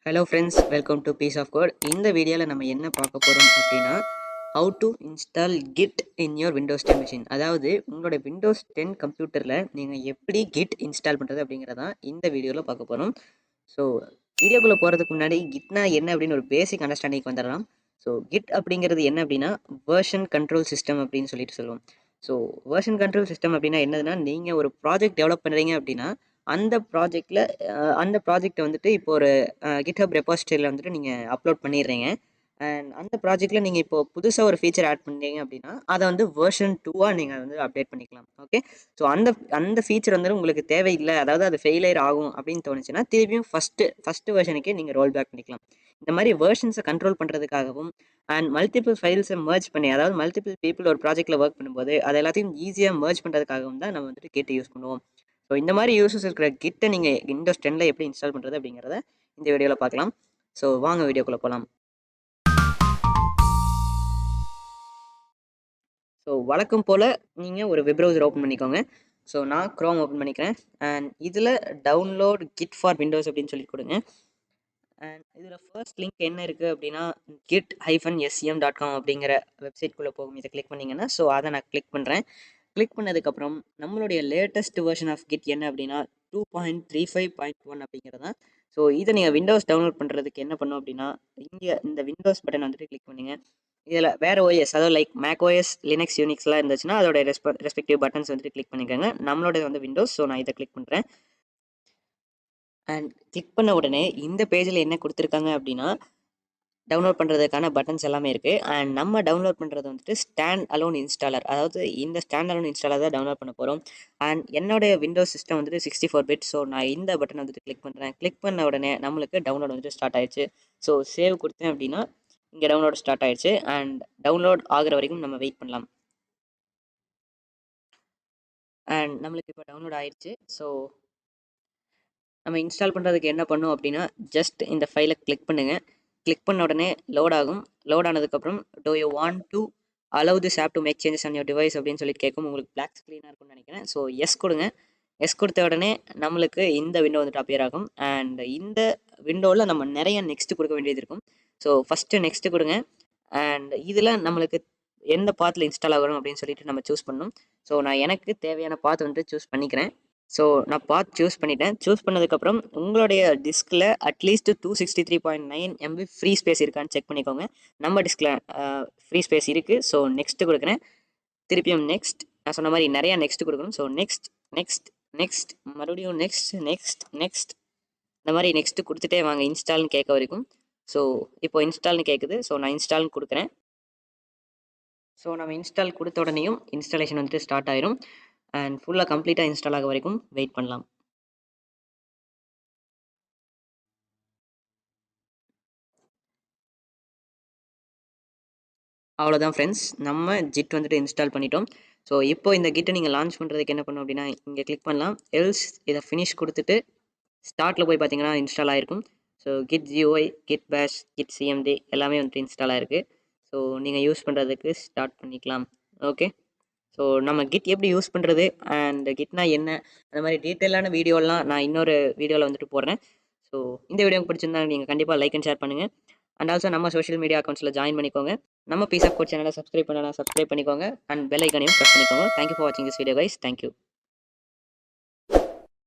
Hello friends, welcome to piece of code. இந்த வீடியோவில் நம்ம என்ன பார்க்க போகிறோம் அப்படின்னா, how to install Git in your Windows 10 machine. அதாவது உங்களோட விண்டோஸ் 10 கம்ப்யூட்டரில் நீங்கள் எப்படி கிட் இன்ஸ்டால் பண்ணுறது அப்படிங்கிறதான் இந்த வீடியோவில் பார்க்க போகிறோம். ஸோ வீடியோக்குள்ளே போகிறதுக்கு முன்னாடி கிட்னா என்ன அப்படின்னு ஒரு பேசிக் அண்டர்ஸ்டாண்டிங் வந்துடலாம். ஸோ கிட் அப்படிங்கிறது என்ன அப்படின்னா, வேர்ஷன் கண்ட்ரோல் சிஸ்டம் அப்படின்னு சொல்லிட்டு சொல்லுவோம். ஸோ வேர்ஷன் கண்ட்ரோல் சிஸ்டம் அப்படின்னா என்னதுன்னா, நீங்கள் ஒரு ப்ராஜெக்ட் டெவலப் பண்ணுறீங்க அப்படின்னா அந்த ப்ராஜெக்ட்டில் அந்த ப்ராஜெக்ட்டை வந்துட்டு இப்போ ஒரு GitHub ரெபாசிட்டரியில் வந்துட்டு நீங்கள் அப்லோட் பண்ணிடுறீங்க. அண்ட் அந்த ப்ராஜெக்ட்டில் நீங்கள் இப்போ புதுசாக ஒரு ஃபீச்சர் ஆட் பண்ணீங்க அப்படின்னா அதை வந்து வேர்ஷன் 2 நீங்கள் வந்து அப்டேட் பண்ணிக்கலாம். ஓகே, ஸோ அந்த அந்த ஃபீச்சர் வந்து உங்களுக்கு தேவையில்லை, அதாவது அது ஃபெயிலியர் ஆகும் அப்படின்னு தோணுச்சுன்னா திருப்பியும் ஃபஸ்ட்டு வேர்ஷனுக்கே நீங்கள் ரோல் பேக் பண்ணிக்கலாம். இந்த மாதிரி வேர்ஷன்ஸை கண்ட்ரோல் பண்ணுறதுக்காகவும் அண்ட் மல்டிபிள் ஃபைல்ஸை மர்ஜ் பண்ணி, அதாவது மல்டிபிள் பீப்புள் ஒரு ப்ராஜெக்ட்டில் ஒர்க் பண்ணும்போது அது எல்லாத்தையும் ஈஸியாக மர்ஜ் பண்ணுறதுக்காகவும் தான் நம்ம வந்துட்டு கிட் யூஸ் பண்ணுவோம். ஸோ இந்த மாதிரி யூசஸ் இருக்கிற கிட்டை நீங்கள் விண்டோஸ் 10ல் எப்படி இன்ஸ்டால் பண்ணுறது அப்படிங்கிறத இந்த வீடியோவில் பார்க்கலாம். ஸோ வாங்க வீடியோக்குள்ளே போகலாம். ஸோ வழக்கம் போல் நீங்கள் ஒரு வெப் ப்ரௌசர் ஓப்பன் பண்ணிக்கோங்க. ஸோ நான் க்ரோம் ஓப்பன் பண்ணிக்கிறேன். அண்ட் இதில் டவுன்லோட் கிட் ஃபார் விண்டோஸ் அப்படின்னு சொல்லி கொடுங்க. அண்ட் இதில் ஃபர்ஸ்ட் லிங்க் என்ன இருக்குது அப்படின்னா, git-scm.com அப்படிங்கிற வெப்சைட்குள்ளே போகும். இதை கிளிக் பண்ணிங்கன்னா, ஸோ அதை நான் கிளிக் பண்ணுறேன். கிளிக் பண்ணதுக்கப்புறம் நம்மளுடைய லேட்டஸ்ட் வெர்ஷன் ஆஃப் கிட் என்ன அப்படின்னா 2.35.1 அப்படிங்கிறது தான். ஸோ இதை நீங்கள் விண்டோஸ் டவுன்லோட் பண்ணுறதுக்கு என்ன பண்ணும் அப்படின்னா, இங்கே இந்த விண்டோஸ் பட்டன் வந்துட்டு கிளிக் பண்ணுங்க. இதில் வேறு ஓஎஸ், அதாவது லைக் மேக் ஓஎஸ், லினக்ஸ், யூனிக்ஸ்லாம் இருந்துச்சுன்னா அதோட ரெஸ்பெக்டிவ் பட்டன்ஸ் வந்துட்டு கிளிக் பண்ணிக்கோங்க. நம்மளோட வந்து விண்டோஸ், ஸோ நான் இதை கிளிக் பண்ணுறேன். அண்ட் கிளிக் பண்ண உடனே இந்த பேஜில் என்ன கொடுத்துருக்காங்க அப்படின்னா, டவுன்லோட் பண்ணுறதுக்கான பட்டன்ஸ் எல்லாமே இருக்குது. அண்ட் நம்ம டவுன்லோட் பண்ணுறது வந்துட்டு ஸ்டாண்ட் அலோன் இன்ஸ்டாலர், அதாவது இந்த ஸ்டாண்ட் அலோன் இன்ஸ்டாலர் தான் டவுன்லோட் பண்ண போகிறோம். அண்ட் என்னோடய விண்டோஸ் சிஸ்டம் வந்துட்டு 64 பிட். ஸோ நான் இந்த பட்டன் வந்துட்டு கிளிக் பண்ணுறேன். கிளிக் பண்ண உடனே நம்மளுக்கு டவுன்லோட் வந்துட்டு ஸ்டார்ட் ஆயிடுச்சு. ஸோ சேவ் கொடுத்தேன் அப்படின்னா இங்கே டவுன்லோட் ஸ்டார்ட் ஆயிடுச்சு. அண்ட் டவுன்லோட் ஆகிற வரைக்கும் நம்ம வெயிட் பண்ணலாம். அண்ட் நம்மளுக்கு இப்போ டவுன்லோட் ஆயிடுச்சு. ஸோ நம்ம இன்ஸ்டால் பண்ணுறதுக்கு என்ன பண்ணும் அப்படின்னா, ஜஸ்ட் இந்த ஃபைலை கிளிக் பண்ணுங்கள். கிளிக் பண்ண உடனே லோட் ஆகும். லோட் ஆனதுக்கப்புறம் do you want to allow this app to make changes on your device அப்படின்னு சொல்லி கேட்கும். உங்களுக்கு பிளாக் ஸ்க்ரீனாக இருக்கும்னு நினைக்கிறேன். ஸோ எஸ் கொடுங்க. எஸ் கொடுத்த உடனே நம்மளுக்கு இந்த விண்டோ வந்துட்டு அப்பியர் ஆகும். அண்ட் இந்த விண்டோவில் நம்ம நிறைய நெக்ஸ்ட் கொடுக்க வேண்டியது இருக்கும். ஸோ ஃபஸ்ட்டு நெக்ஸ்ட்டு கொடுங்க. அண்ட் இதில் நம்மளுக்கு எந்த பாத்தில் இன்ஸ்டால் ஆகணும் அப்படின்னு சொல்லிட்டு நம்ம சூஸ் பண்ணணும். ஸோ நான் எனக்கு தேவையான பாத் வந்துட்டு சூஸ் பண்ணிக்கிறேன். ஸோ நான் பாத் சூஸ் பண்ணிட்டேன். சூஸ் பண்ணதுக்கப்புறம் உங்களுடைய டிஸ்கில் அட்லீஸ்ட் 263.9 MB ஃப்ரீ ஸ்பேஸ் இருக்கான்னு செக் பண்ணிக்கோங்க. நம்ம டிஸ்கில் ஃப்ரீ ஸ்பேஸ் இருக்குது. ஸோ நெக்ஸ்ட்டு கொடுக்குறேன். திருப்பியும் நெக்ஸ்ட், நான் சொன்ன மாதிரி நிறையா நெக்ஸ்ட் கொடுக்கணும். ஸோ நெக்ஸ்ட் நெக்ஸ்ட் நெக்ஸ்ட் மறுபடியும் நெக்ஸ்ட் நெக்ஸ்ட் நெக்ஸ்ட் இந்த மாதிரி நெக்ஸ்ட்டு கொடுத்துட்டே வாங்க இன்ஸ்டால்னு கேட்க வரைக்கும். ஸோ இப்போ இன்ஸ்டால்னு கேட்குது. ஸோ நான் இன்ஸ்டால்னு கொடுக்குறேன். ஸோ நம்ம இன்ஸ்டால் கொடுத்த உடனேயும் இன்ஸ்டாலேஷன் வந்துட்டு ஸ்டார்ட் ஆயிரும். அண்ட் ஃபுல்லாக கம்ப்ளீட்டாக இன்ஸ்டால் ஆக வரைக்கும் வெயிட் பண்ணலாம். அவ்வளோதான் ஃப்ரெண்ட்ஸ், நம்ம ஜிட் வந்துட்டு இன்ஸ்டால் பண்ணிட்டோம். ஸோ இப்போ இந்த கிட்டை நீங்கள் லான்ச் பண்ணுறதுக்கு என்ன பண்ணணும் அப்படின்னா, இங்கே கிளிக் பண்ணலாம். எல்ஸ் இதை ஃபினிஷ் கொடுத்துட்டு ஸ்டார்ட்டில் போய் பார்த்தீங்கன்னா இன்ஸ்டால் ஆகிருக்கும். ஸோ கிட் ஜிஓஐ, கிட் பேஷ், கிட் சிஎம்டி எல்லாமே வந்துட்டு இன்ஸ்டால் ஆகிருக்கு. ஸோ நீங்கள் யூஸ் பண்ணுறதுக்கு ஸ்டார்ட் பண்ணிக்கலாம். ஓகே, ஸோ நம்ம கிட் எப்படி யூஸ் பண்ணுறது அண்ட் கிட்னா என்ன, அந்த மாதிரி டீட்டெயிலான வீடியோலாம் நான் இன்னொரு வீடியோவில் வந்துட்டு போடுறேன். ஸோ இந்த வீடியோ பிடிச்சிருந்தா நீங்கள் கண்டிப்பாக லைக் அண்ட் ஷேர் பண்ணுங்கள். அண்ட் ஆல்சோ நம்ம சோஷியல் மீடியா அக்கௌண்ட்ஸில் ஜாயின் பண்ணிக்கோங்க. நம்ம பீஸ் ஆஃப் கோட் சேனலை சப்ஸ்கிரைப் பண்ணலாம், சப்ஸ்கிரைப் பண்ணிக்கோங்க. அண்ட் பெல் ஐக்கானையும் ப்ரெஸ் பண்ணிக்கோங்க. தேங்க்யூ ஃபார் வாட்சிங் திஸ் வீடியோ கைஸ். தேங்க்யூ.